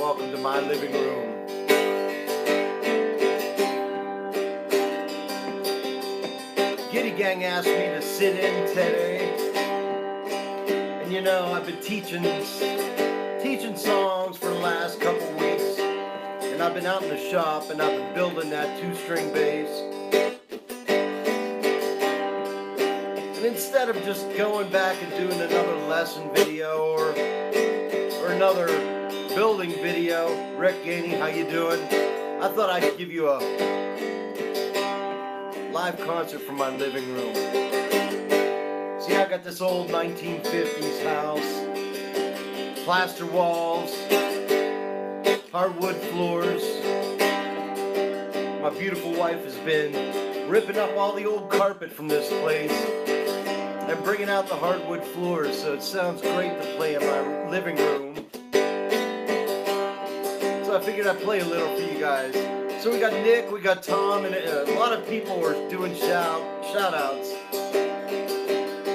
welcome to my living room. Giddy Gang asked me to sit in today, and you know, I've been teaching songs for the last couple weeks, and I've been out in the shop and I've been building that 2-string bass. And instead of just going back and doing another lesson video or another building video, Rick Gainey, how you doing? I thought I'd give you a live concert from my living room. See, I got this old 1950s house, plaster walls, hardwood floors. My beautiful wife has been ripping up all the old carpet from this place and bringing out the hardwood floors, so it sounds great to play in my living room. So I figured I'd play a little for you guys. So we got Nick, we got Tom, and a lot of people were doing shout-outs.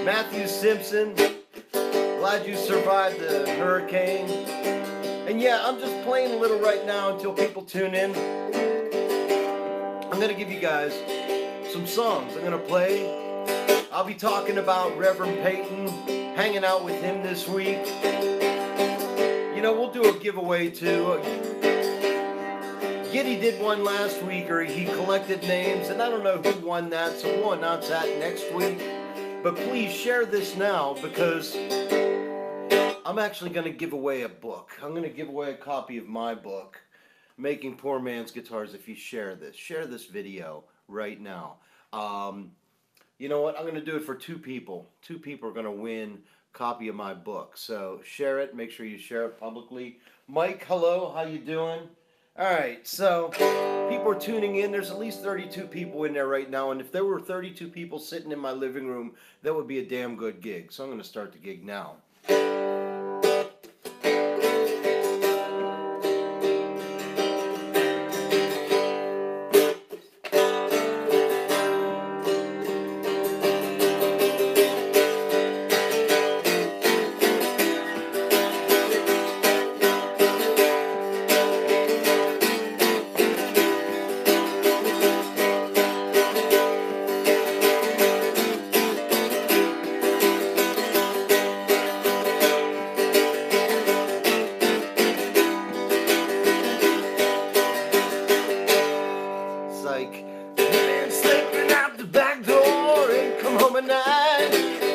Matthew Simpson, glad you survived the hurricane. And yeah, I'm just playing a little right now until people tune in. I'm going to give you guys some songs I'm going to play. I'll be talking about Reverend Peyton, hanging out with him this week. You know, we'll do a giveaway too. Giddy did one last week, or he collected names, and I don't know who won that, so we'll announce that next week. But please share this now, because I'm actually going to give away a book. I'm going to give away a copy of my book, Making Poor Man's Guitars, if you share this. Share this video right now. You know what? I'm going to do it for 2 people. 2 people are going to win a copy of my book. So share it. Make sure you share it publicly. Mike, hello. How you doing? Alright, so people are tuning in. There's at least 32 people in there right now, and if there were 32 people sitting in my living room, that would be a damn good gig. So I'm going to start the gig now.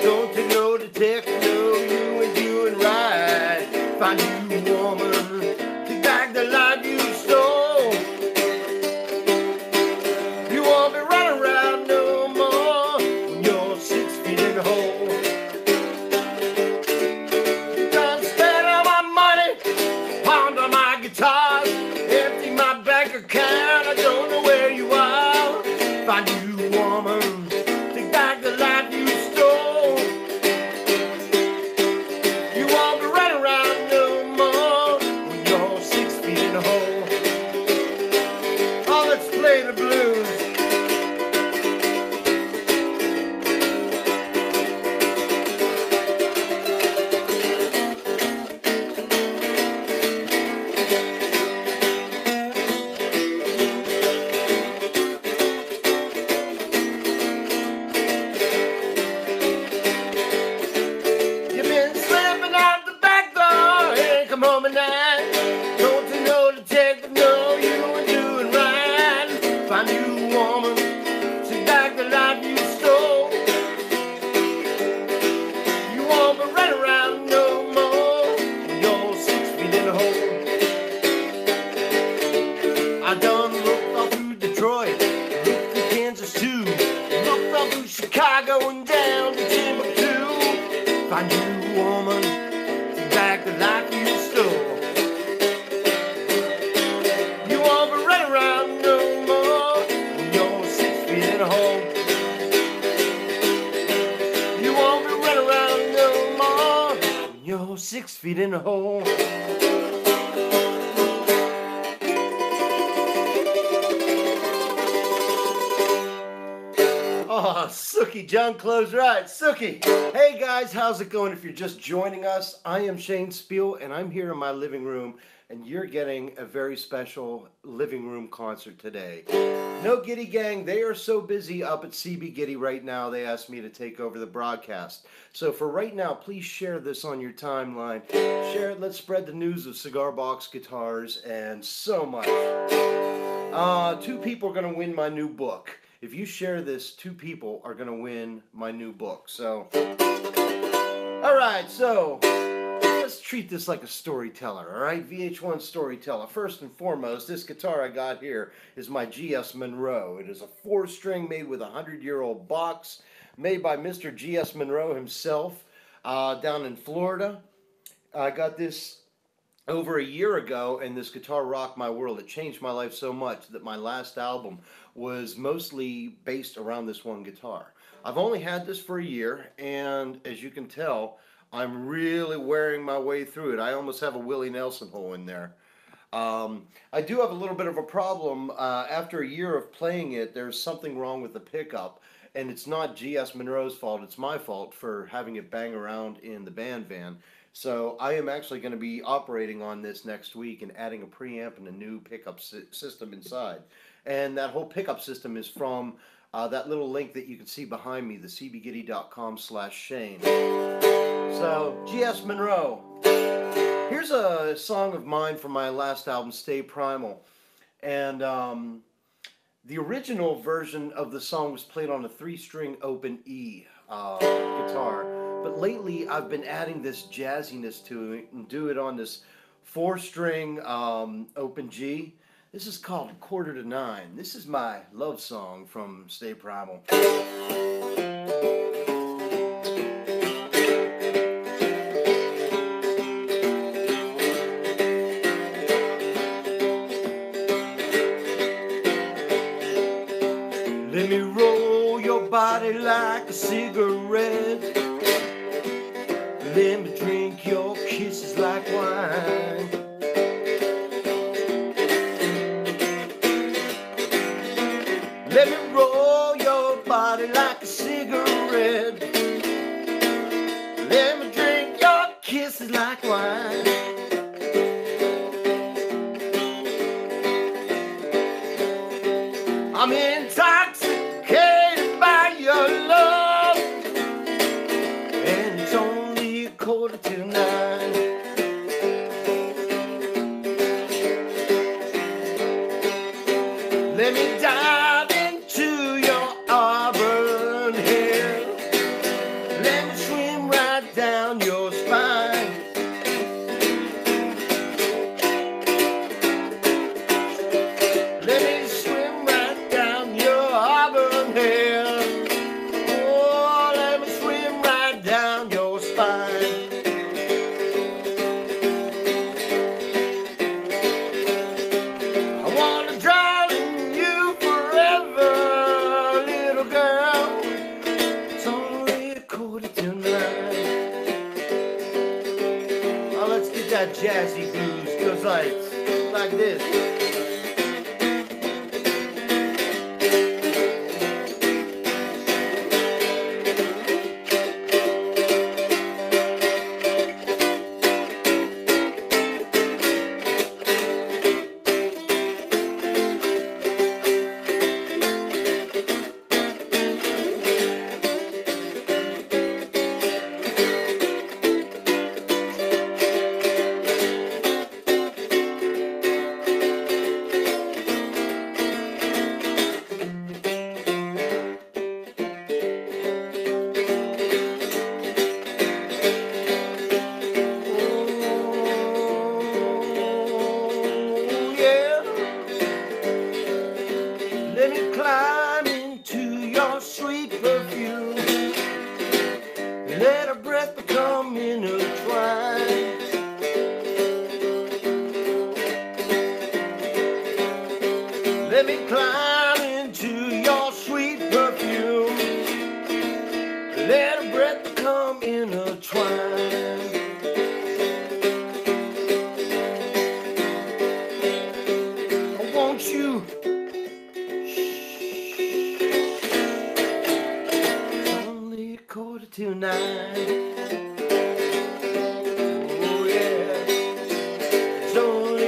Don't take no detective, no, you ain't doing right. Find you, woman, take back the life you stole. You won't be running around no more when you're 6 feet in the hole. Done spent all my money, pawned all my guitars, empty my bank account, I don't know where you are. Find you, woman, take back the life you stole. You won't be running around no more when you're 6 feet in the hole. Oh, let's play the blues. Don't you know the detective, no, you ain't doing right. Find you, woman, take back the life you stole. You won't be running around no more when you're 6 feet in the hole. I done looked all through Detroit, looked through Kansas too, looked all through Chicago and down to Timbuktu. Find you, woman, take back the life you stole. You won't be running around no more when you're 6 feet in the hole. Oh, Sookie, John Close right. Sookie. Hey guys, how's it going? If you're just joining us, I am Shane Speal, and I'm here in my living room and you're getting a very special living room concert today. No Giddy Gang, they are so busy up at CB Giddy right now, they asked me to take over the broadcast. So for right now, please share this on your timeline. Share it, let's spread the news of cigar box guitars and so much. 2 people are going to win my new book. If you share this, 2 people are going to win my new book. So, alright, so let's treat this like a storyteller, alright? VH1 storyteller. First and foremost, this guitar I got here is my GS Monroe. It is a 4-string made with a 100-year-old box, made by Mr. GS Monroe himself down in Florida. I got this over a year ago, and this guitar rocked my world. It changed my life so much that my last album was mostly based around this one guitar. I've only had this for a year, and as you can tell, I'm really wearing my way through it. I almost have a Willie Nelson hole in there. I do have a little bit of a problem. After a year of playing it, there's something wrong with the pickup, and it's not GS Monroe's fault, it's my fault for having it bang around in the band van. So I am actually going to be operating on this next week and adding a preamp and a new pickup system inside. And that whole pickup system is from that little link that you can see behind me, the cbgiddy.com/Shane. So, GS Monroe. Here's a song of mine from my last album, Stay Primal. And the original version of the song was played on a 3-string open E guitar. But lately, I've been adding this jazziness to it and do it on this 4-string open G. This is called Quarter to Nine. This is my love song from Stay Primal. Let me roll your body like a cigarette. Let me drink your kisses like wine. Let me roll your body like a cigarette. Let me drink your kisses like wine. I'm intoxicated by your love, and it's only 8:45. Let me dive into your auburn hair. Let me swim right down your spine. Let me swim right down your auburn hair. Oh, let me swim right down your spine. I wanna drown in you forever, little girl. It's only 8:45. Now let's get that jazzy blues. Goes like this. Let me climb into your sweet perfume. Let our breath become intertwined. Let me climb into your sweet perfume. Let our breath become intertwined. I want you. Only 8:45. Oh yeah, it's only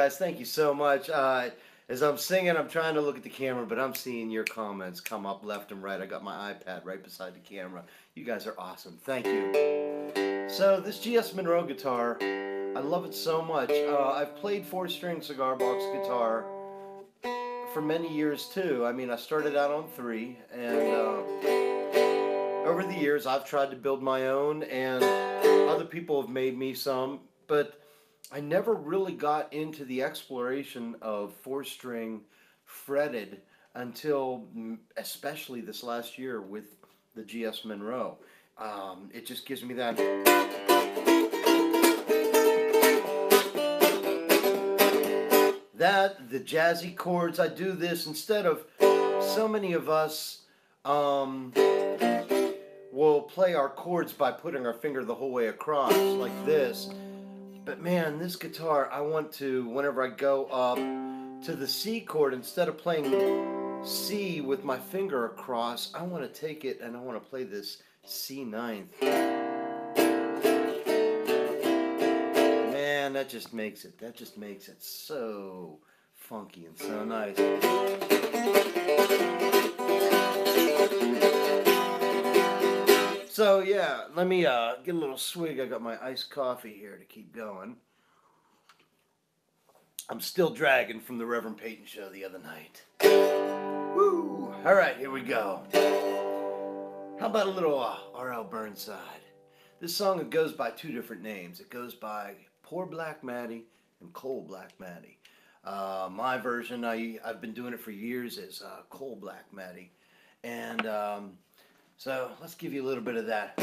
guys, thank you so much. As I'm singing, I'm trying to look at the camera, but I'm seeing your comments come up left and right. I got my iPad right beside the camera. You guys are awesome. Thank you. So this GS Monroe guitar, I love it so much. I've played 4-string cigar box guitar for many years too. I mean, I started out on 3, and over the years I've tried to build my own, and other people have made me some, but I never really got into the exploration of 4-string fretted until especially this last year with the GS Monroe. It just gives me that the jazzy chords. I do this instead of so many of us will play our chords by putting our finger the whole way across like this. But man, this guitar, I want to, whenever I go up to the C chord, instead of playing C with my finger across, I want to take it and I want to play this C ninth. Man, that just makes it so funky and so nice. So yeah, let me get a little swig. I got my iced coffee here to keep going. I'm still dragging from the Reverend Peyton show the other night. Woo! All right, here we go. How about a little R.L. Burnside? This song, it goes by 2 different names. It goes by Poor Black Maddie and Coal Black Maddie. My version, I've been doing it for years, is Coal Black Maddie. And so let's give you a little bit of that.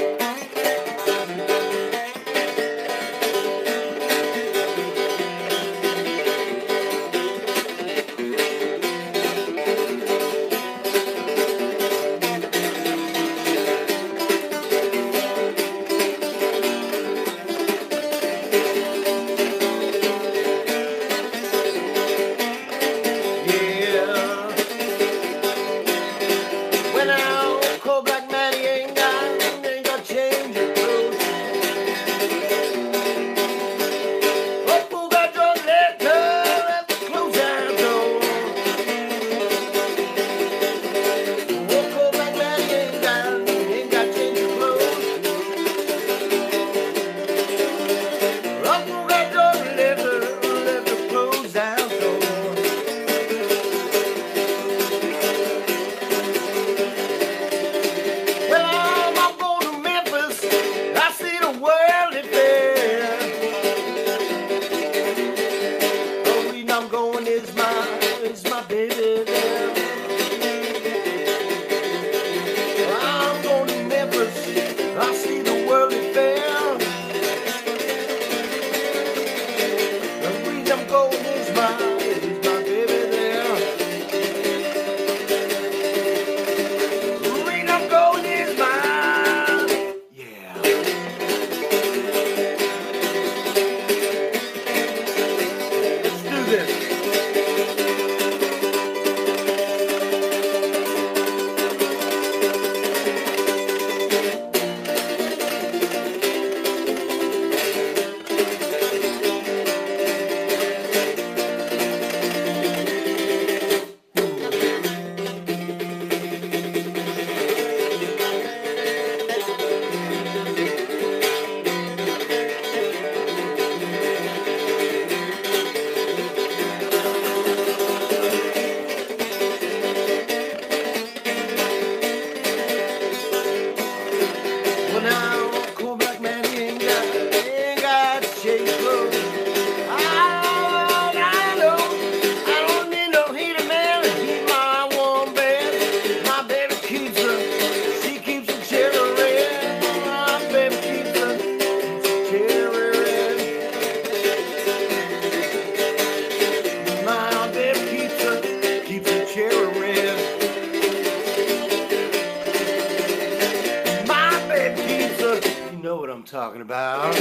Talking about.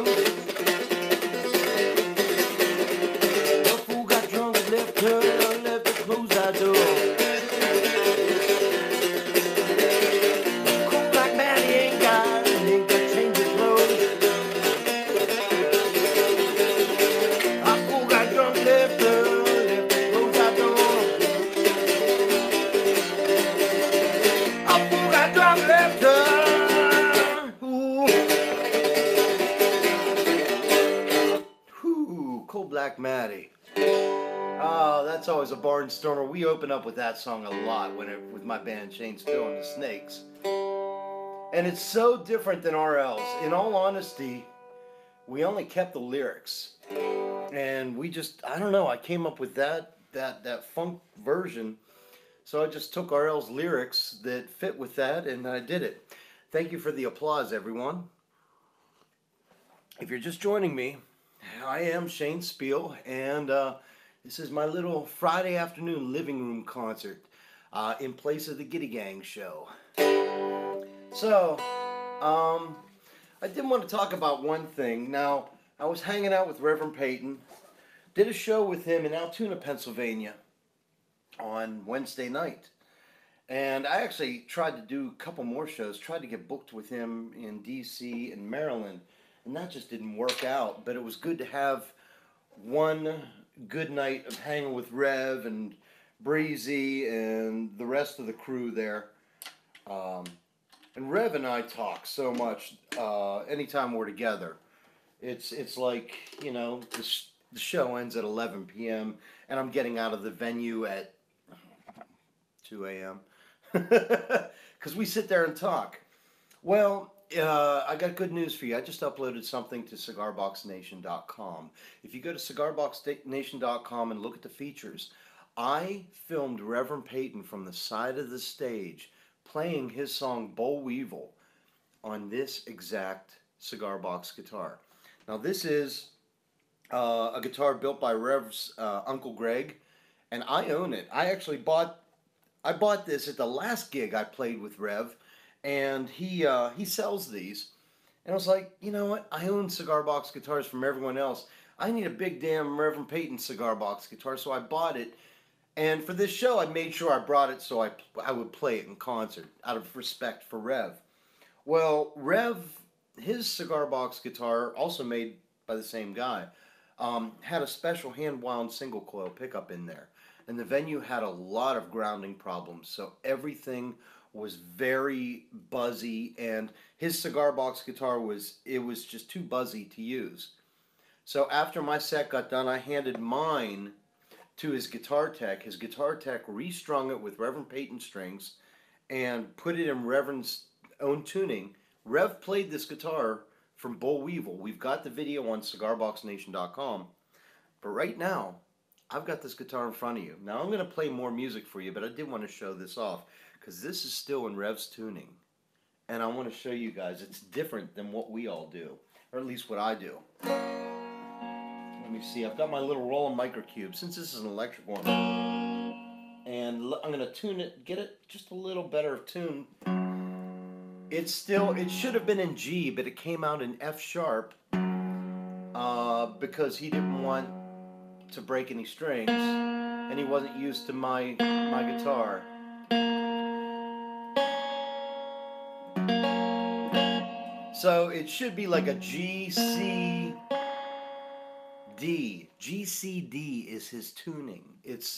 clothes. The fool got drunk and left her, left her clothes out door. Cold like man, he ain't got change his clothes. A fool got drunk, left her clothes out door. A fool got drunk, left her. Cold Black Maddie. Oh, that's always a barnstormer. We open up with that song a lot with my band Shane Speal and the Snakes. And it's so different than RL's. In all honesty, we only kept the lyrics. And we just, I don't know, I came up with that funk version. So I just took RL's lyrics that fit with that and I did it. Thank you for the applause, everyone. If you're just joining me, I am Shane Speal, and this is my little Friday afternoon living room concert in place of the Giddy Gang show. So, I did want to talk about one thing. Now, I was hanging out with Reverend Peyton, did a show with him in Altoona, Pennsylvania on Wednesday night. And I actually tried to do a couple more shows, tried to get booked with him in D.C. and Maryland. And that just didn't work out, but it was good to have one good night of hanging with Rev and Breezy and the rest of the crew there. And Rev and I talk so much anytime we're together. It's like, you know, the show ends at 11 p.m. and I'm getting out of the venue at 2 a.m. because we sit there and talk. Well, I got good news for you. I just uploaded something to cigarboxnation.com. If you go to cigarboxnation.com and look at the features, I filmed Reverend Peyton from the side of the stage playing his song Boll Weevil on this exact cigar box guitar. Now this is a guitar built by Rev's Uncle Greg, and I own it. I actually bought this at the last gig I played with Rev. And he sells these. And I was like, you know what? I own cigar box guitars from everyone else. I need a big damn Reverend Peyton cigar box guitar, so I bought it. And for this show, I made sure I brought it so I would play it in concert out of respect for Rev. Well, Rev, his cigar box guitar, also made by the same guy, had a special hand-wound single coil pickup in there. And the venue had a lot of grounding problems, so everything was very buzzy, and his cigar box guitar was just too buzzy to use. So after my set got done, I handed mine to his guitar tech. His guitar tech restrung it with Reverend Peyton strings and put it in Reverend's own tuning. Rev played this guitar from Boll Weevil. We've got the video on cigarboxnation.com. But right now, I've got this guitar in front of you. Now I'm going to play more music for you, but I did want to show this off because this is still in Rev's tuning. And I want to show you guys it's different than what we all do, or at least what I do. Let me see, I've got my little Roland microcube, since this is an electric one. And I'm going to tune it, get it just a little better tune. It should have been in G, but it came out in F sharp because he didn't want to break any strings, and he wasn't used to my guitar. So it should be like a G, C, D. G, C, D is his tuning. It's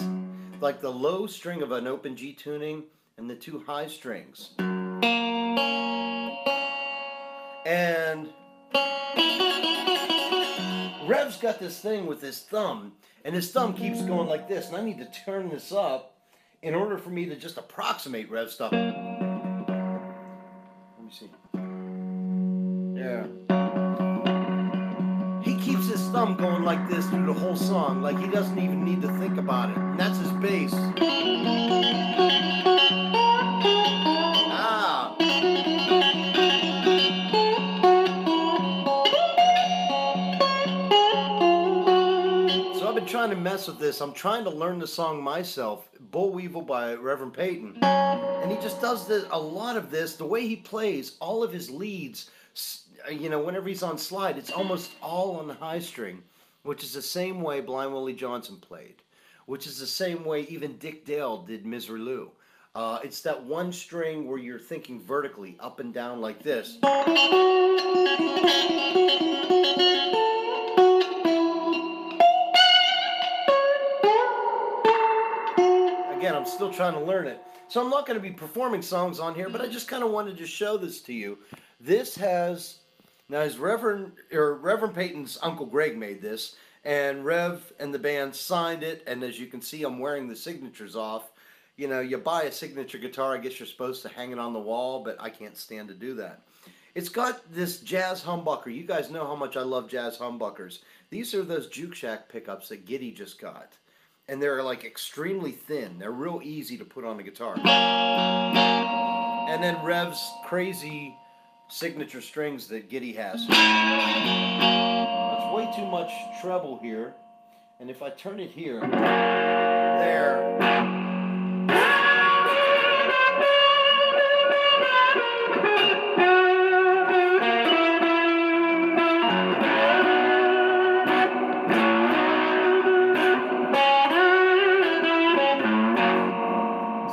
like the low string of an open G tuning and the two high strings. And Rev's got this thing with his thumb, and his thumb keeps going like this, and I need to turn this up in order for me to just approximate Rev's stuff. Let me see. Yeah. He keeps his thumb going like this through the whole song, like he doesn't even need to think about it. And that's his bass. Ah. So I've been trying to mess with this. I'm trying to learn the song myself, Boll Weevil by Reverend Peyton. And he just does a lot of this. The way he plays, all of his leads you know, whenever he's on slide, it's almost all on the high string, which is the same way Blind Willie Johnson played, which is the same way even Dick Dale did Misery Lou. It's that one string where you're thinking vertically, up and down like this. Again, I'm still trying to learn it. So I'm not going to be performing songs on here, but I just kind of wanted to show this to you. This has, now his Reverend Peyton's Uncle Greg made this, and Rev and the band signed it, and as you can see, I'm wearing the signatures off. You know, you buy a signature guitar, I guess you're supposed to hang it on the wall, but I can't stand to do that. It's got this jazz humbucker. You guys know how much I love jazz humbuckers. These are those Juke Shack pickups that Giddy just got. And they're like extremely thin. They're real easy to put on a guitar. And then Rev's crazy signature strings that Giddy has. That's way too much treble here. And if I turn it here, there.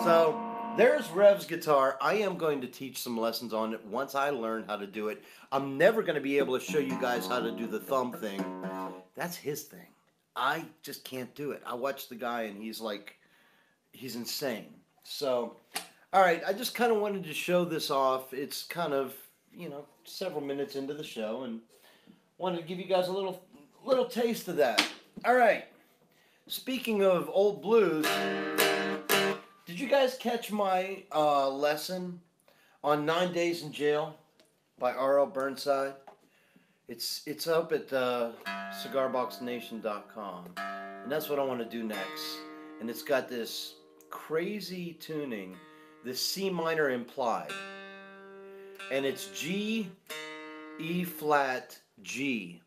So there's Rev's guitar. I am going to teach some lessons on it once I learn how to do it. I'm never going to be able to show you guys how to do the thumb thing. That's his thing. I just can't do it. I watch the guy and he's like, he's insane. So, all right, I just kind of wanted to show this off. It's kind of, you know, several minutes into the show and wanted to give you guys a little taste of that. All right, speaking of old blues, did you guys catch my lesson on 9 Days in Jail by R.L. Burnside? It's up at cigarboxnation.com, and that's what I want to do next. And it's got this crazy tuning, this C minor implied, and it's G, E flat, G,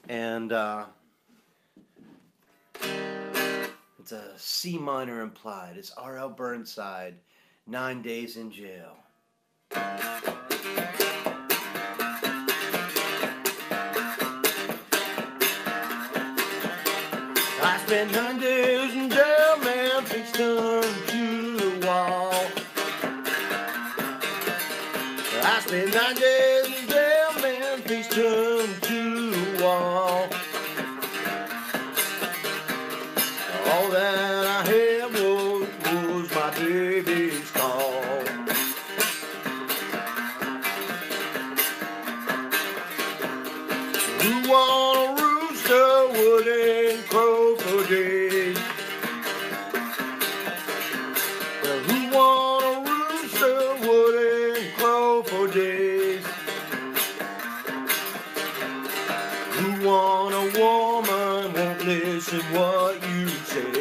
and it's a C minor implied. It's R.L. Burnside, 9 Days in Jail. I spent 9 days in jail, man, fixed to the wall. I spent 9 days in jail, man, fixed to the wall. All that I had was my baby's call. Who want a rooster wouldn't crow for days? Who want a rooster wouldn't crow for days? Who want a woman won't listen what you say?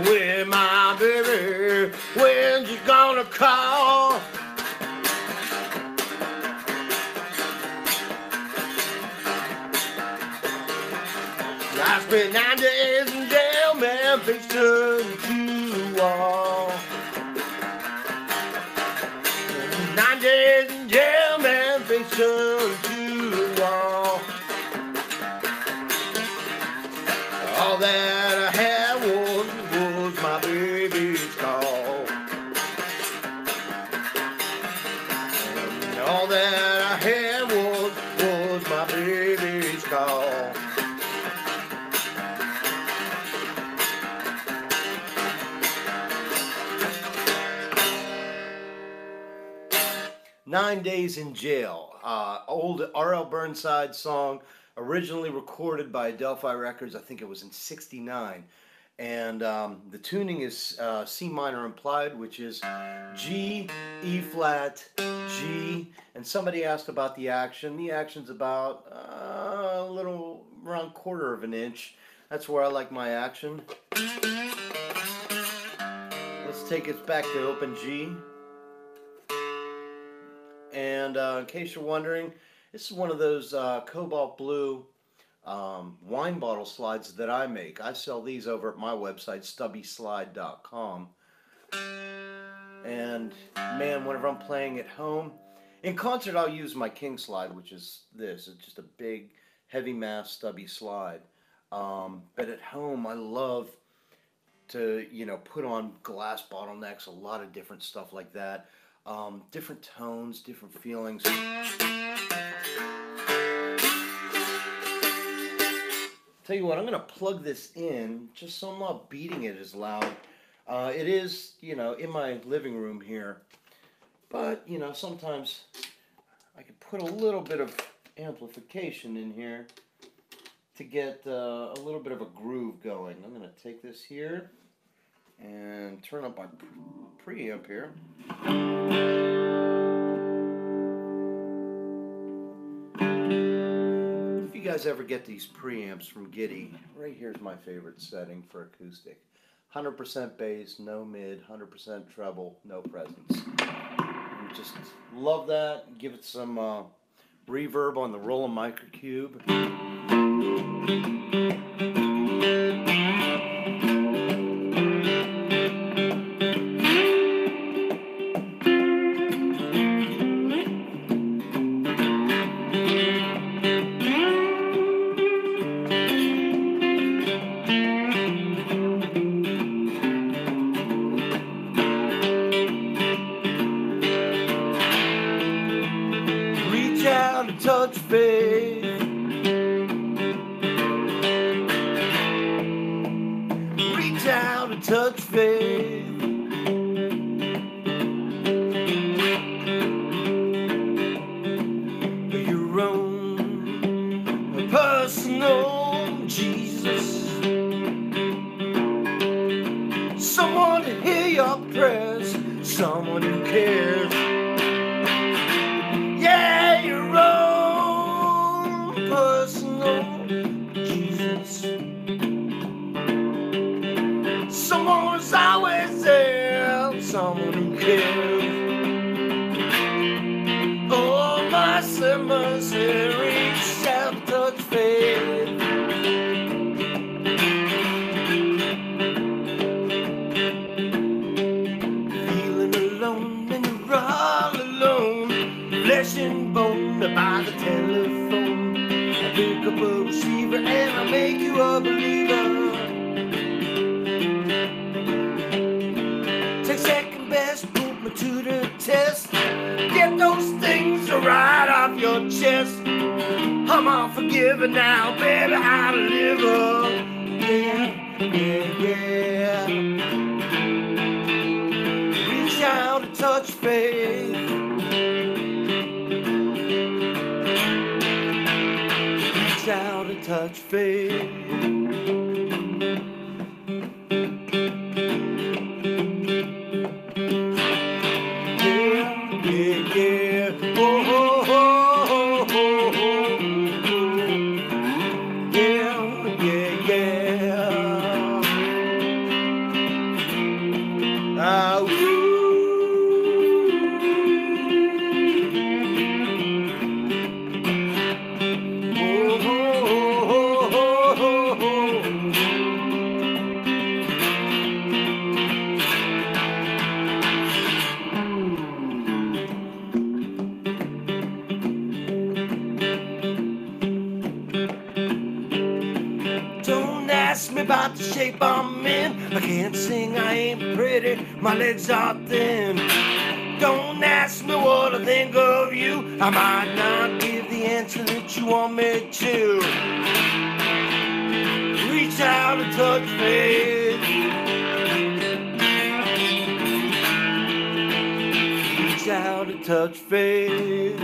With my baby, when you gonna call? I spent 9 days in jail, man, fixed to the wall. 9 days in jail, man, fixed to the wall. All that I had was my baby. All that I had was my baby's call. "9 Days in Jail," old R.L. Burnside song, originally recorded by Delphi Records. I think it was in '69. And the tuning is C minor implied, which is G, E flat, G. And somebody asked about the action. The action's about a little around 1/4 of an inch. That's where I like my action. Let's take it back to open G. And in case you're wondering, this is one of those cobalt blue wine bottle slides that I make. I sell these over at my website, stubbyslide.com. And man, whenever I'm playing at home, in concert I'll use my King slide, which is this. It's just a big, heavy mass stubby slide. But at home I love to, put on glass bottlenecks, a lot of different stuff like that. Different tones, different feelings. Tell you what, I'm going to plug this in just so I'm not beating it as loud. It is, in my living room here. But, sometimes I can put a little bit of amplification in here to get a little bit of a groove going. I'm going to take this here and turn up my preamp here. If you guys ever get these preamps from Giddy, right here's my favorite setting for acoustic. 100% bass, no mid, 100% treble, no presence. And just love that. Give it some reverb on the Roland Microcube. Touch faith, reach out and touch faith. Your own personal Jesus, someone to hear your prayers, someone who cares. Yeah, your own personal Jesus, someone who's always there, someone who cares. Oh, mercy, reach out, touch faith. Feeling alone and you're all alone, flesh and bone by the telephone. I pick up a receiver and I make you a believer. Take second best, put me to the test. Get those things right off your chest. I'm all forgiven now, baby, I deliver. Yeah, yeah, yeah. Reach out and touch faith. Reach out and touch faith. Don't ask me about the shape I'm in. I can't sing, I ain't pretty, my legs are thin. Don't ask me what I think of you, I might not give the answer that you want me to. Reach out and touch faith. Reach out and touch faith.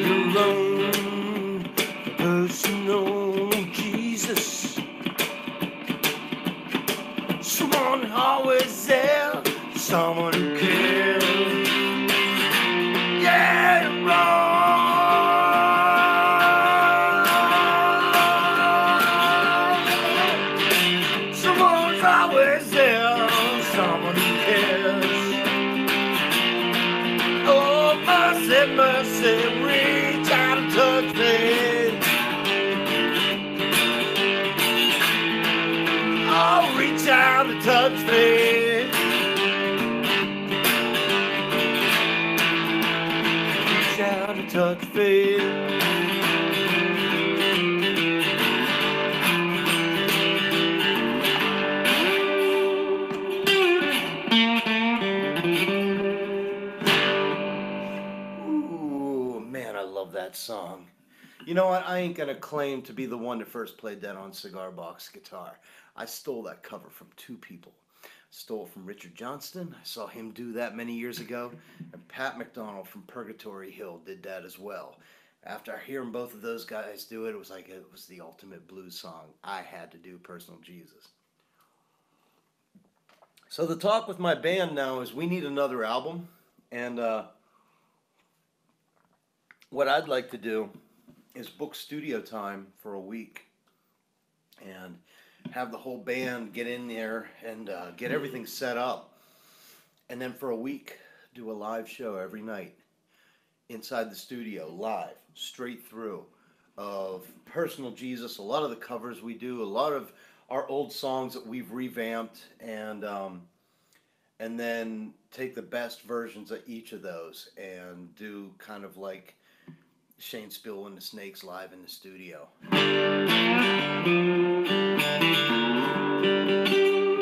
Your own personal Jesus. Someone always there, someone who cares. Yeah, wrong. Someone's always there, someone who cares. Oh, mercy, mercy, reach out and touch me. Oh, reach out and touch me. Reach out and touch me. Ooh, man, I love that song. You know what? I ain't gonna claim to be the one that first played that on Cigar Box guitar. I stole that cover from two people. Stole it from Richard Johnston. I saw him do that many years ago. And Pat McDonald from Purgatory Hill did that as well. After hearing both of those guys do it, it was like it was the ultimate blues song. I had to do Personal Jesus. So the talk with my band now is we need another album. And what I'd like to do is book studio time for a week and have the whole band get in there and get everything set up, and then for a week do a live show every night inside the studio, live, straight through, of Personal Jesus, a lot of the covers we do, a lot of our old songs that we've revamped, and then take the best versions of each of those and do kind of like Shane Speal and the Snakes live in the studio.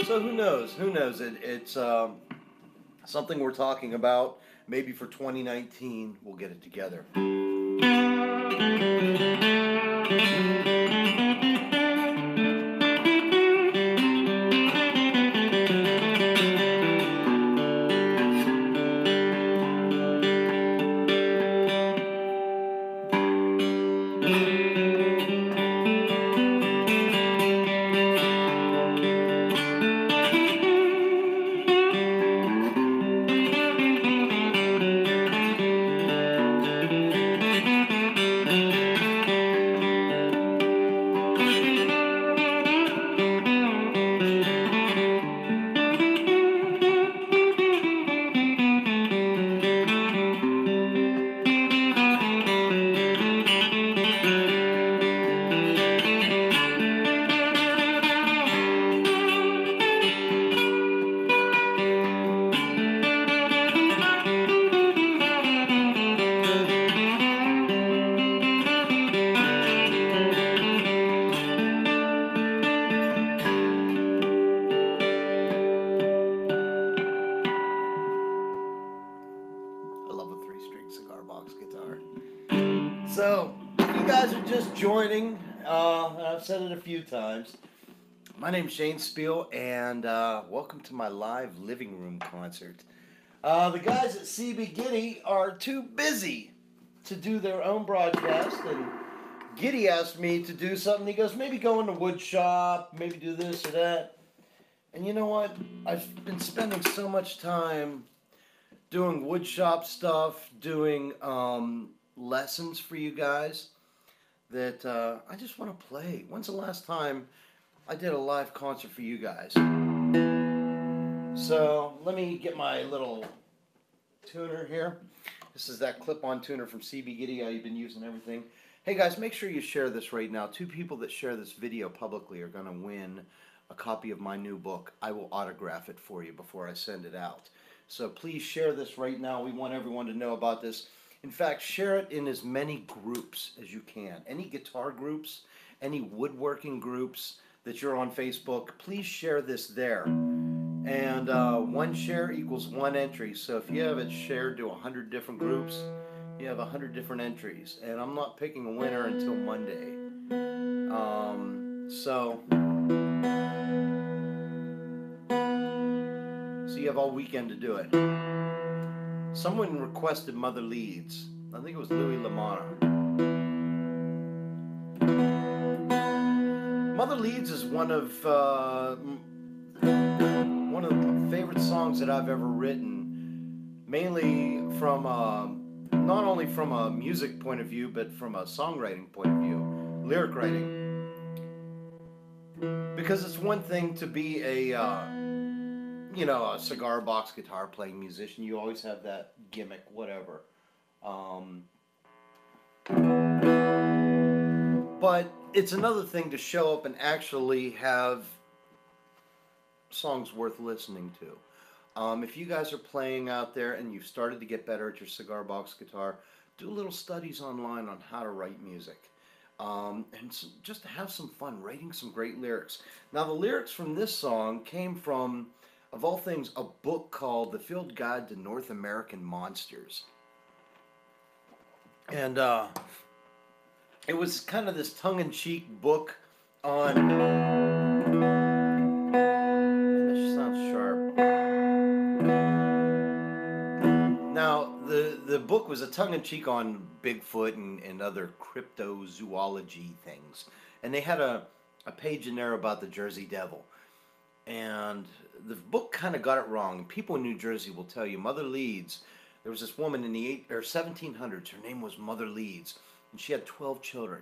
So who knows? Who knows? It's something we're talking about. Maybe for 2019 we'll get it together. So, if you guys are just joining, I've said it a few times. My name's Shane Speal, and welcome to my live living room concert. The guys at CB Giddy are too busy to do their own broadcast, and Giddy asked me to do something. He goes, maybe go in the wood shop, maybe do this or that. And you know what? I've been spending so much time doing wood shop stuff, doing lessons for you guys, that I just want to play. When's the last time I did a live concert for you guys? So let me get my little tuner here. This is that clip-on tuner from CB Giddy. I've been using everything. Hey guys, make sure you share this right now. 2 people that share this video publicly are going to win a copy of my new book. I will autograph it for you before I send it out. So please share this right now. We want everyone to know about this. In fact, share it in as many groups as you can. Any guitar groups, any woodworking groups that you're on Facebook, please share this there. And one share equals one entry. So if you have it shared to 100 different groups, you have 100 different entries. And I'm not picking a winner until Monday. So you have all weekend to do it. Someone requested Mother Leeds. I think it was Louis LaManna. Mother Leeds is one of the favorite songs that I've ever written, mainly from not only from a music point of view, but from a songwriting point of view, lyric writing. Because it's one thing to be a cigar box guitar playing musician. You always have that gimmick, whatever. But it's another thing to show up and actually have songs worth listening to. If you guys are playing out there and you've started to get better at your cigar box guitar, do little studies online on how to write music. Just to have some fun writing some great lyrics. Now, the lyrics from this song came from, of all things, a book called The Field Guide to North American Monsters. And it was kind of this tongue-in-cheek book on... And that sounds sharp. Now, the book was a tongue-in-cheek on Bigfoot and other cryptozoology things. And they had a page in there about the Jersey Devil. And the book kind of got it wrong. People in New Jersey will tell you, Mother Leeds, there was this woman in the 1700s, her name was Mother Leeds, and she had 12 children.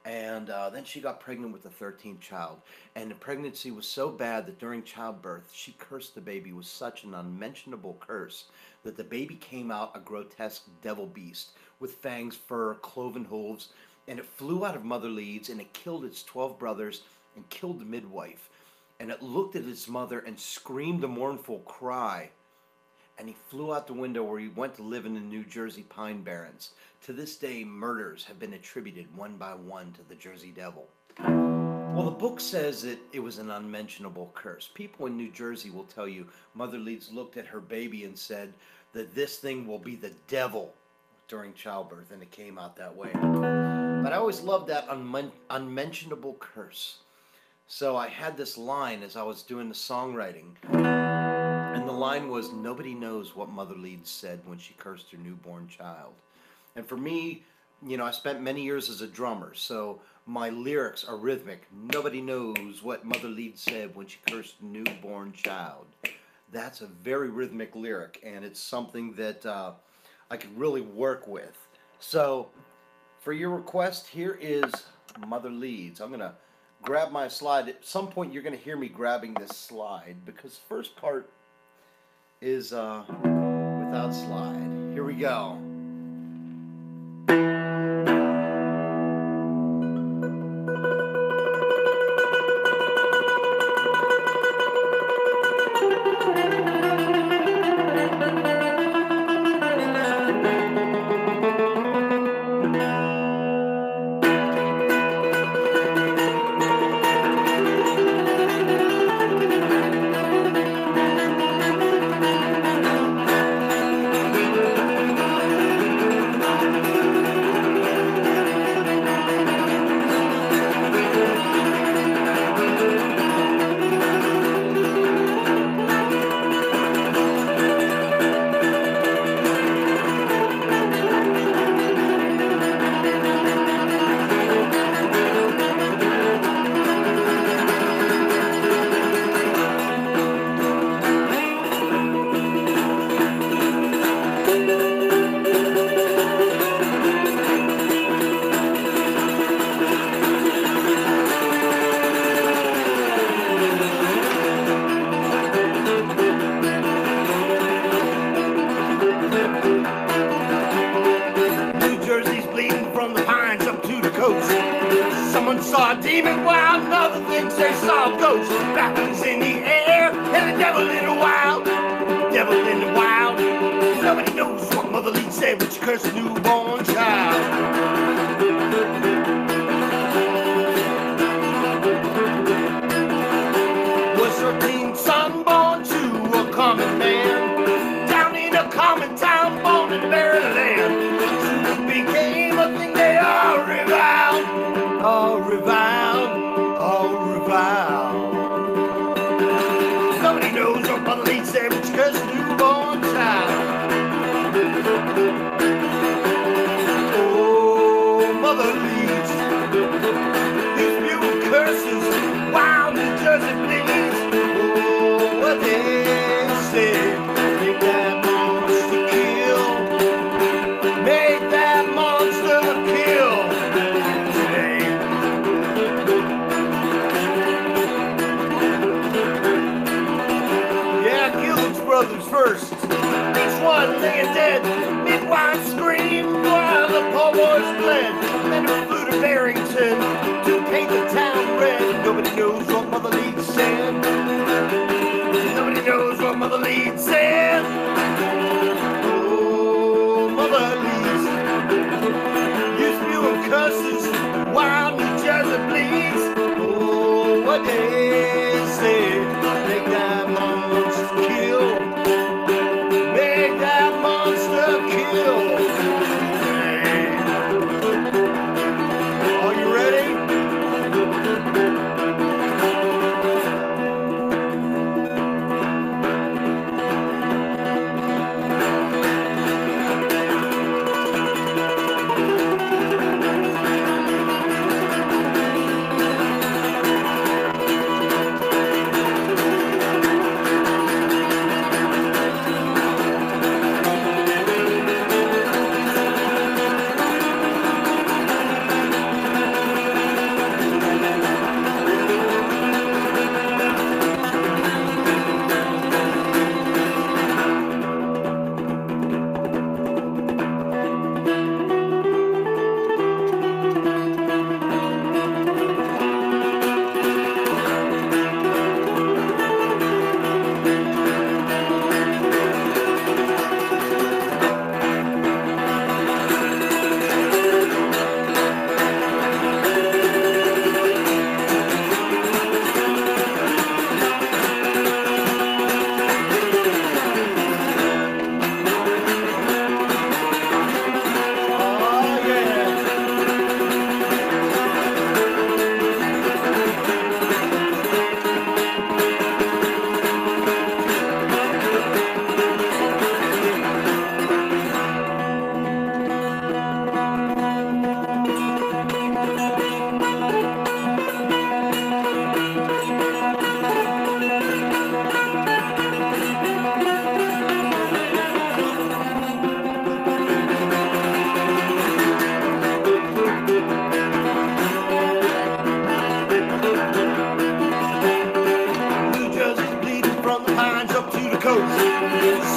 And then she got pregnant with the 13th child. And the pregnancy was so bad that during childbirth, she cursed the baby with such an unmentionable curse that the baby came out a grotesque devil beast with fangs, fur, cloven hooves, and it flew out of Mother Leeds, and it killed its 12 brothers and killed the midwife. And it looked at its mother and screamed a mournful cry. And he flew out the window where he went to live in the New Jersey Pine Barrens. To this day, murders have been attributed one by one to the Jersey Devil. Well, the book says that it was an unmentionable curse. People in New Jersey will tell you Mother Leeds looked at her baby and said that this thing will be the devil during childbirth, and it came out that way. But I always loved that unmentionable curse. So I had this line as I was doing the songwriting. And the line was, nobody knows what Mother Leeds said when she cursed her newborn child. And for me, I spent many years as a drummer, so my lyrics are rhythmic. Nobody knows what Mother Leeds said when she cursed a newborn child. That's a very rhythmic lyric, and it's something that I could really work with. So, for your request, here is Mother Leeds. I'm going to grab my slide. At some point, you're going to hear me grabbing this slide, because the first part is without slide. Here we go. Someone saw a demon while another thinks they saw a ghost. Rappers in the air and the devil in the wild. Devil in the wild. Nobody knows what Mother Leeds said when she cursed a newborn child. Was her teen son born to knows what mother leads sandwich cause a newborn child. Oh, mother leads these few curses, wild and just it bleeds. Oh, what they say, make that monster kill, make that monster kill today. Yeah, kill those brothers first. Each one laying dead, midwives scream while the poor boys bled. Then it flew to Barrington to paint the town red. Nobody knows what Mother Leeds said. Nobody knows what Mother Leeds said. Oh, Mother Leeds, you spewing curses while New Jersey bleeds. Oh, what they say, make that monster kill. Make that monster kill. Hey. Are you ready?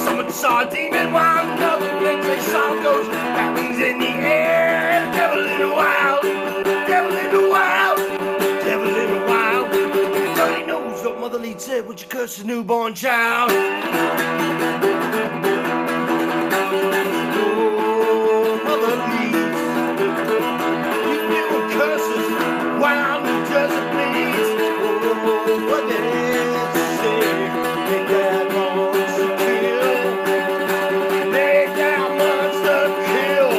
Someone saw a demon while another thinks a song goes. Wings in the air, devil in the wild, devil in the wild, devil in the wild. Nobody knows what Mother Leeds said, would you curse a newborn child? Oh, Mother Leeds, you feel curses while New Jersey bleeds. Oh, what did it say? Make that monster kill. Make that monster kill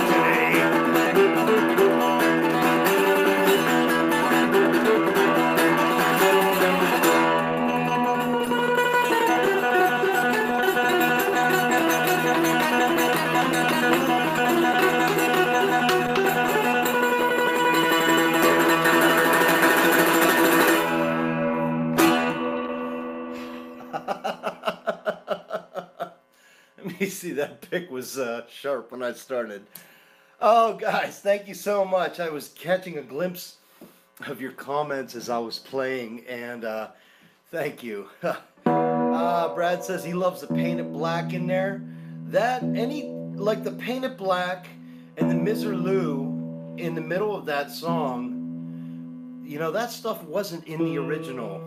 today. Let me see, that pick was sharp when I started. Oh, guys, thank you so much. I was catching a glimpse of your comments as I was playing, and thank you. Brad says he loves the painted black in there. Like the painted black and the Miserlou in the middle of that song, you know, that stuff wasn't in the original.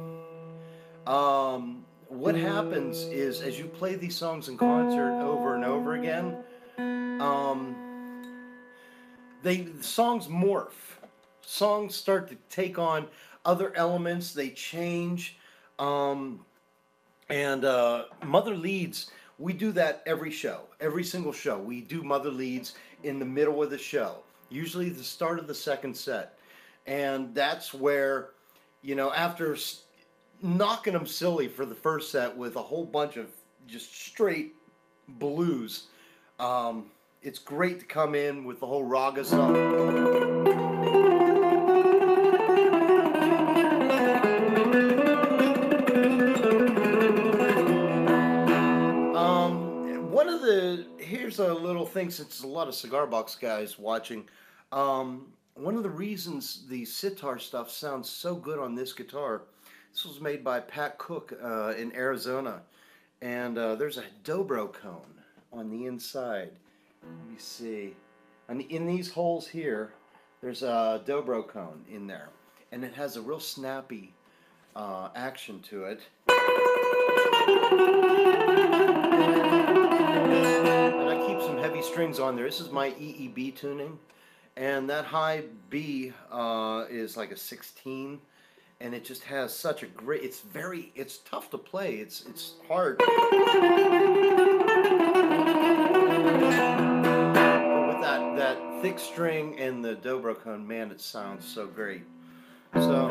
What happens is, as you play these songs in concert over and over again, the songs morph. Songs start to take on other elements. They change. Mother Leeds, we do that every show, every single show. We do Mother Leeds in the middle of the show, usually the start of the second set. And that's where, you know, after knocking them silly for the first set with a whole bunch of just straight blues. It's great to come in with the whole raga stuff. Here's a little thing, since there's a lot of cigar box guys watching. One of the reasons the sitar stuff sounds so good on this guitar, this was made by Pat Cook in Arizona, and there's a dobro cone on the inside. Let me see. And in these holes here, there's a dobro cone in there, and it has a real snappy action to it. And I keep some heavy strings on there. This is my EEB tuning, and that high B is like a 16, and it just has such a great, it's tough to play, it's hard. But with that thick string and the dobro cone, man, it sounds so great. So,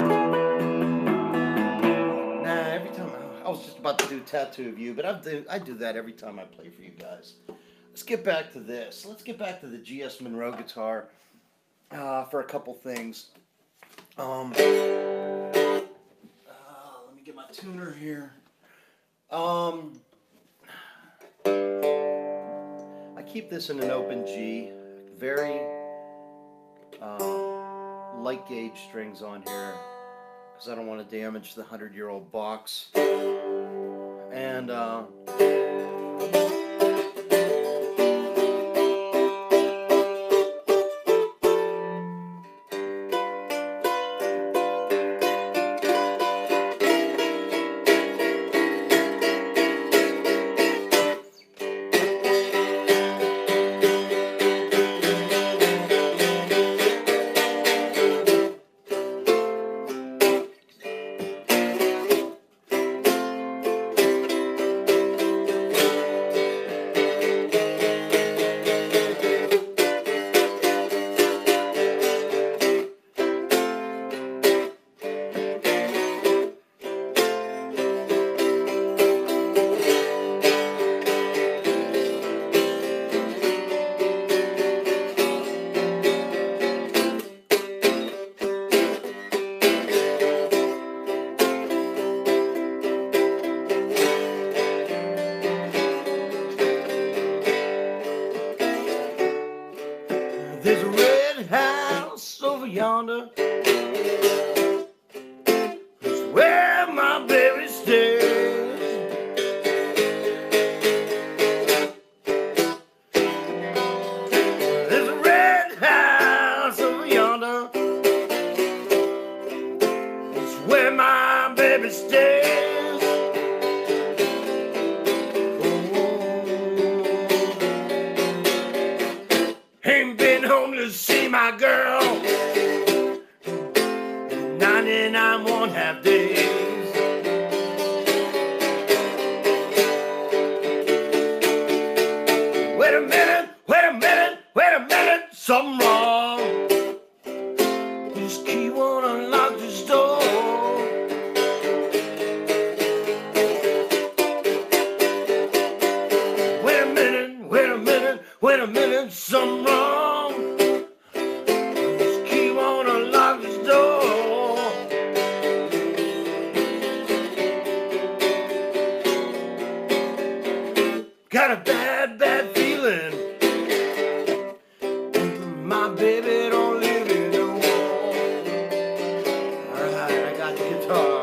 every time, I was just about to do Tattoo of You, but I do that every time I play for you guys. Let's get back to this. Let's get back to the GS Monroe guitar for a couple things. Let me get my tuner here. I keep this in an open G. Very light gauge strings on here, because I don't want to damage the 100-year-old box. And there's a red house over yonder, it's where my baby stays. There's a red house over yonder, it's where my baby stays. Ain't been home to see my girl 99 1/2 days. Wait a minute, wait a minute, wait a minute, something wrong. This key won't unlock this door. Wait a minute, wait a minute, wait a minute, something wrong. Got a bad, bad feeling. My baby don't live here no more. Alright, I got the guitar.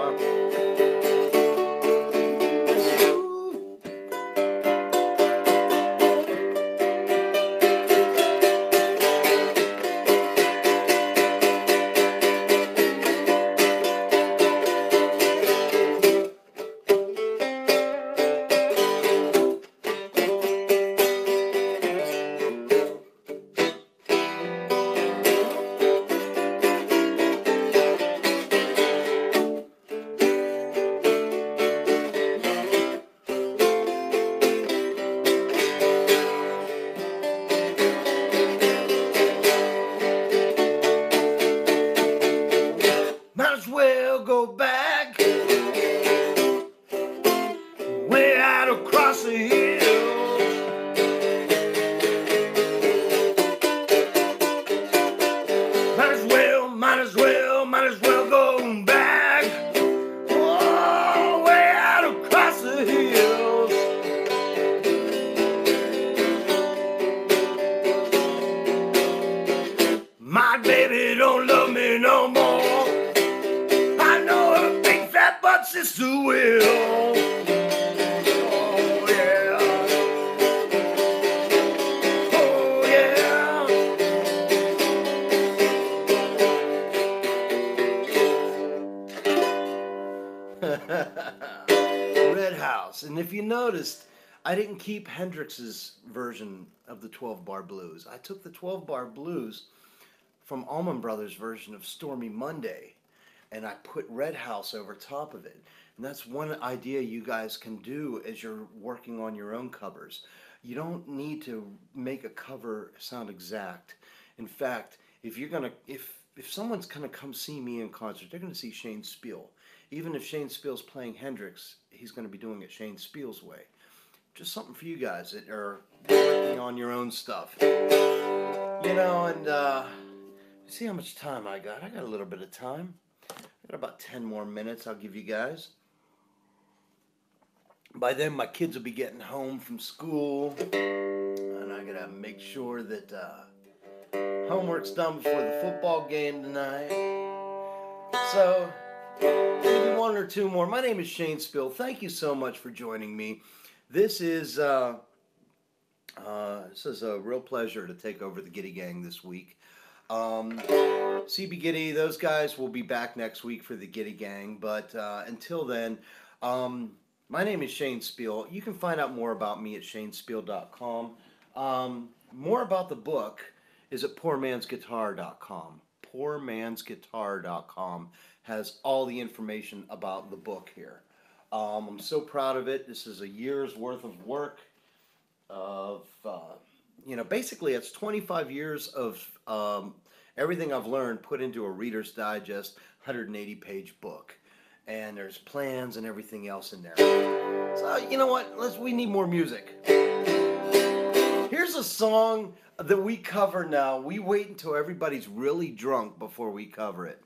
Sister Will. Oh, yeah. Oh, yeah. Red House. And if you noticed, I didn't keep Hendrix's version of the 12-bar blues. I took the 12-bar blues from Allman Brothers' version of Stormy Monday, and I put Red House over top of it. And that's one idea you guys can do as you're working on your own covers. You don't need to make a cover sound exact. In fact, if someone's gonna come see me in concert, they're gonna see Shane Speal. Even if Shane Speal's playing Hendrix, he's gonna be doing it Shane Speal's way. Just something for you guys that are working on your own stuff. You know, and see how much time I got. I got a little bit of time. I got about 10 more minutes I'll give you guys. By then my kids will be getting home from school, and I gotta make sure that homework's done before the football game tonight. So maybe one or two more. My name is Shane Speal. Thank you so much for joining me. This is a real pleasure to take over the Giddy Gang this week. CB Giddy, those guys will be back next week for the Giddy Gang, but until then, my name is Shane Speal. You can find out more about me at shanespeal.com. More about the book is at poormansguitar.com. Poormansguitar.com has all the information about the book here. I'm so proud of it. This is a year's worth of work of, basically it's 25 years of everything I've learned put into a Reader's Digest 180-page book. And there's plans and everything else in there. So, you know what? We need more music. Here's a song that we cover now. We wait until everybody's really drunk before we cover it.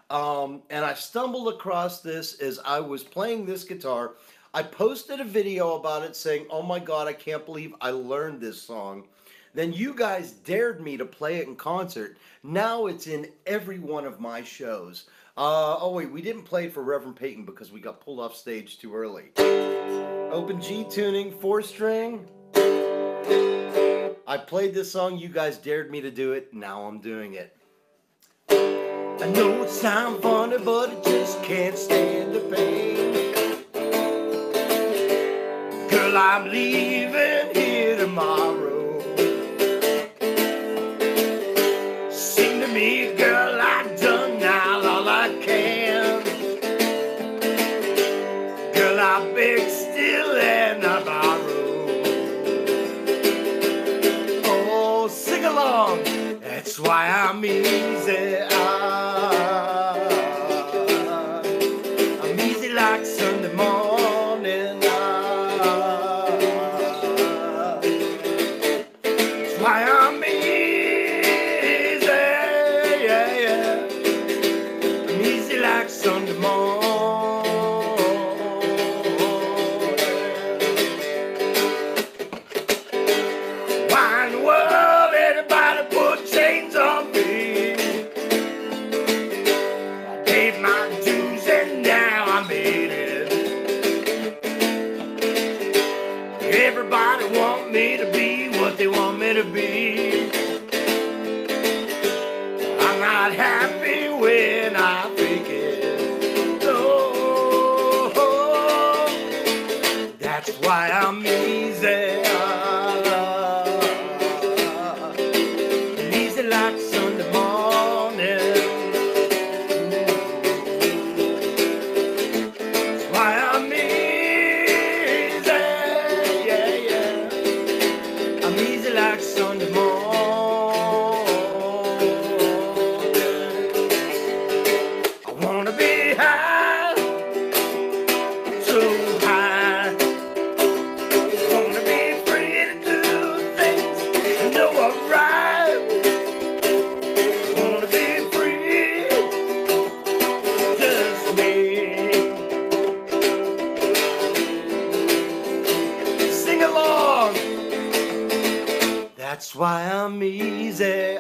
And I stumbled across this as I was playing this guitar. I posted a video about it saying, oh my God, I can't believe I learned this song. Then you guys dared me to play it in concert. Now it's in every one of my shows. Oh wait, we didn't play it for Reverend Peyton because we got pulled off stage too early. Open G tuning, 4-string. I played this song, you guys dared me to do it, now I'm doing it. I know it sounds funny, but I just can't stand the pain. Girl, I'm leaving here tomorrow. Sing to me, girl, I've done now all I can. Girl, I beg still and I borrow. Oh, sing along, that's why I'm easy. I'm easy like Sunday morning. That's why I'm easy, yeah, yeah. I'm easy like Sunday morning. Why in the world anybody put chains on me? I paid my dues and now I made it. Everybody want me to be what they want me to be. I'm not happy when I fake it. Oh, that's why I'm easy. I'm easy like Sunday morning. That's why I'm easy, yeah, yeah. I'm easy like Sunday morning. I wanna be high, so high. Wanna be free to do things I know are right. Wanna be free, just me. Sing along. That's why I'm easy.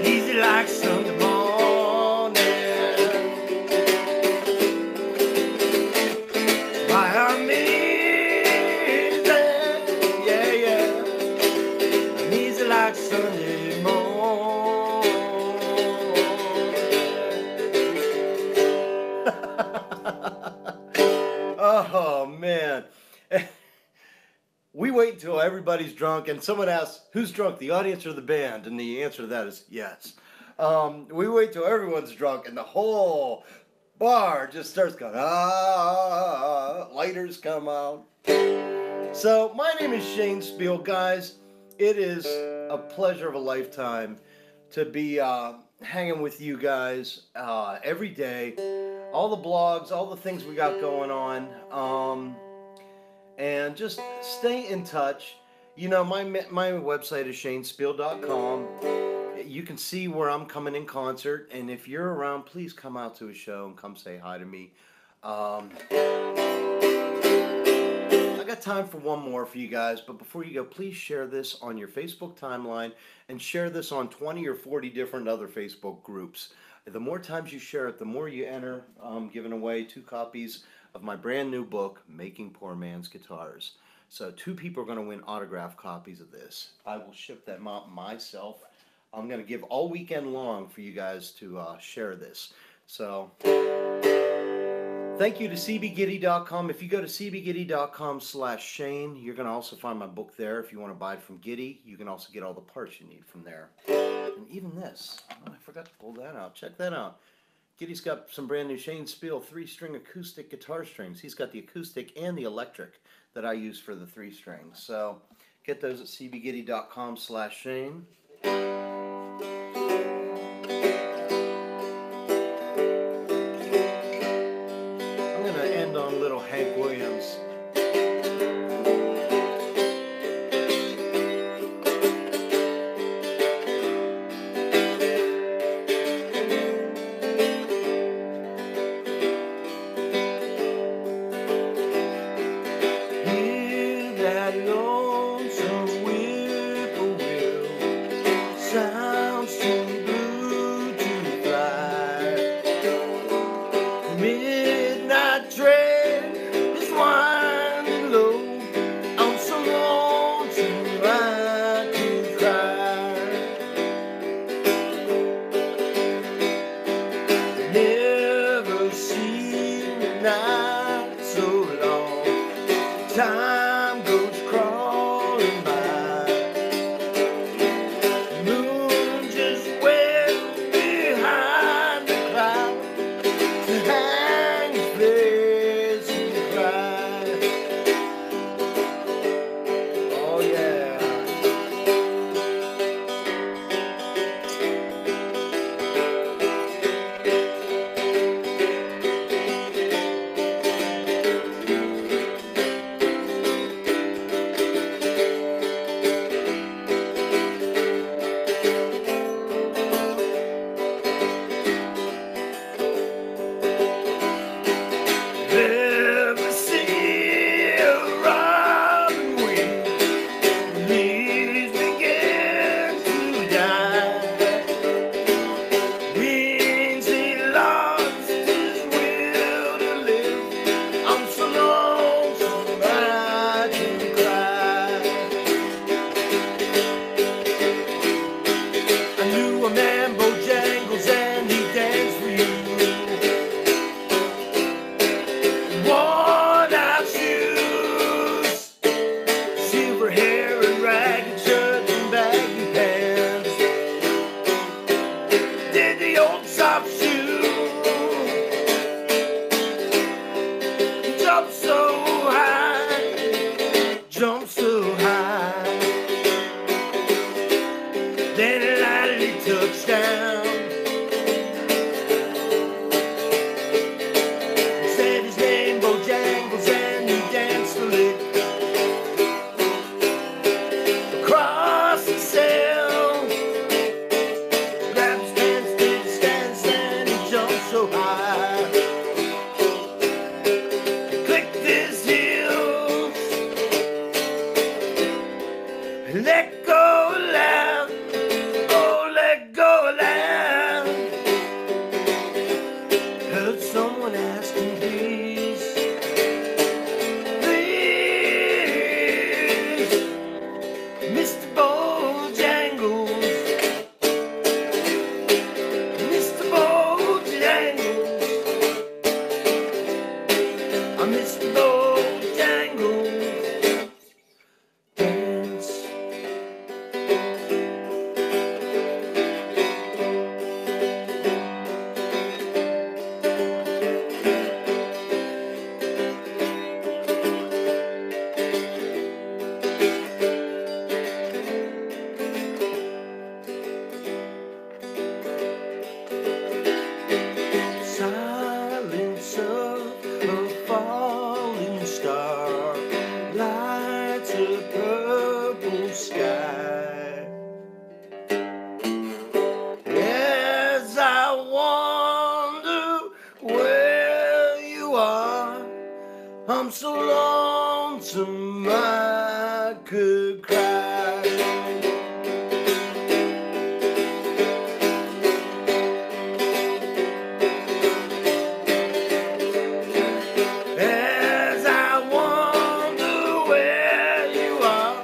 Easy like Sunday morning. Oh man. We wait until everybody's drunk and someone asks, who's drunk, the audience or the band? And the answer to that is yes. We wait till everyone's drunk and the whole bar just starts going, lighters come out. So my name is Shane Speal, guys. It is a pleasure of a lifetime to be hanging with you guys every day. All the blogs, all the things we got going on, and just stay in touch. You know, my website is shanespeal.com. You can see where I'm coming in concert, and if you're around, please come out to a show and come say hi to me. I got time for one more for you guys, but before you go, please share this on your Facebook timeline and share this on 20 or 40 different other Facebook groups. The more times you share it, the more you enter. I'm giving away 2 copies of my brand new book, Making Poor Man's Guitars. So 2 people are going to win autographed copies of this. I will ship them out myself. I'm going to give all weekend long for you guys to share this. So thank you to cbgiddy.com. If you go to cbgiddy.com/Shane, you're going to also find my book there. If you want to buy it from Giddy, you can also get all the parts you need from there. And even this. Oh, I forgot to pull that out. Check that out. Giddy's got some brand new Shane Speal 3-string acoustic guitar strings. He's got the acoustic and the electric that I use for the 3 strings. So get those at cbgiddy.com/Shane. I'm going to end on little Hank Williams. Time goes crawling by. Moon just went behind the cloud to hang his face and cry. Oh yeah. Jump so high, then it lightly touched down. Said his name, Bojangles, and he danced the lick across the cell. Grabbed his pants, did his stance, and he jumped so high. He clicked his heels, let go loud, oh let go loud. Heard someone asking please, please, Mr. Bojangles, Mr. Bojangles, I'm so lonesome I could cry. As I wonder where you are,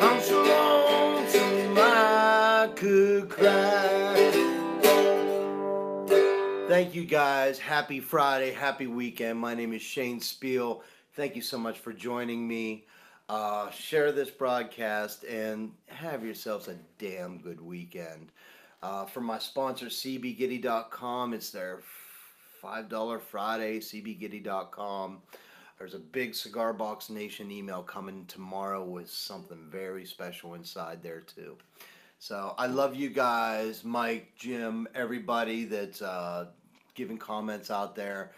I'm so lonesome I could cry. Thank you guys. Happy Friday. Happy weekend. My name is Shane Speal. Thank you so much for joining me. Share this broadcast and have yourselves a damn good weekend. For my sponsor, cbgiddy.com, it's their $5 Friday, cbgiddy.com. There's a big Cigar Box Nation email coming tomorrow with something very special inside there too. So I love you guys, Mike, Jim, everybody that's giving comments out there.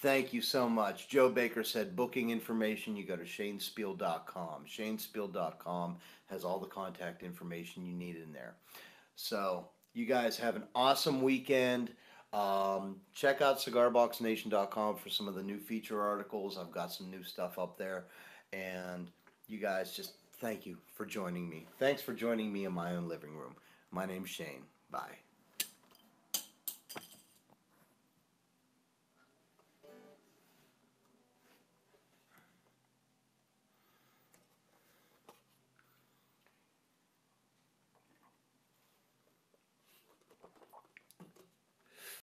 Thank you so much. Joe Baker said booking information, you go to shanespeal.com. Shanespeal.com has all the contact information you need in there. So you guys have an awesome weekend. Check out cigarboxnation.com for some of the new feature articles. I've got some new stuff up there. And you guys just thank you for joining me. Thanks for joining me in my own living room. My name's Shane. Bye.